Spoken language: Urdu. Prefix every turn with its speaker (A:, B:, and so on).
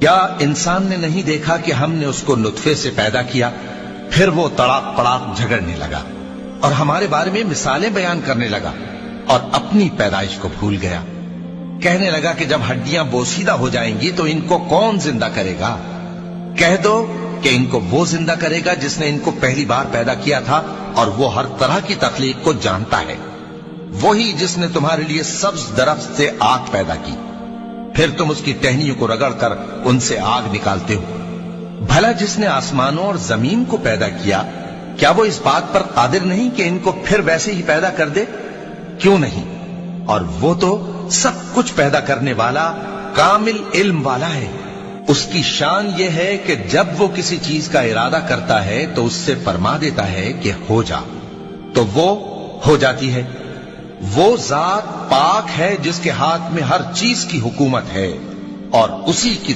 A: یا انسان نے نہیں دیکھا کہ ہم نے اس کو نطفے سے پیدا کیا، پھر وہ تڑاک پڑاک جھگڑنے لگا اور ہمارے بارے میں مثالیں بیان کرنے لگا اور اپنی پیدائش کو بھول گیا۔ کہنے لگا کہ جب ہڈیاں بوسیدہ ہو جائیں گی تو ان کو کون زندہ کرے گا؟ کہہ دو کہ ان کو وہ زندہ کرے گا جس نے ان کو پہلی بار پیدا کیا تھا، اور وہ ہر طرح کی تخلیق کو جانتا ہے۔ وہی جس نے تمہارے لیے سبز درخت سے آگ پیدا کی، پھر تم اس کی ٹہنیوں کو رگڑ کر ان سے آگ نکالتے ہو۔ بھلا جس نے آسمانوں اور زمین کو پیدا کیا، کیا وہ اس بات پر قادر نہیں کہ ان کو پھر ویسے ہی پیدا کر دے؟ کیوں نہیں؟ اور وہ تو سب کچھ پیدا کرنے والا، کامل علم والا ہے۔ اس کی شان یہ ہے کہ جب وہ کسی چیز کا ارادہ کرتا ہے تو اس سے فرما دیتا ہے کہ ہو جا، تو وہ ہو جاتی ہے۔ وہ ذات پاک ہے جس کے ہاتھ میں ہر چیز کی حکومت ہے، اور اسی کی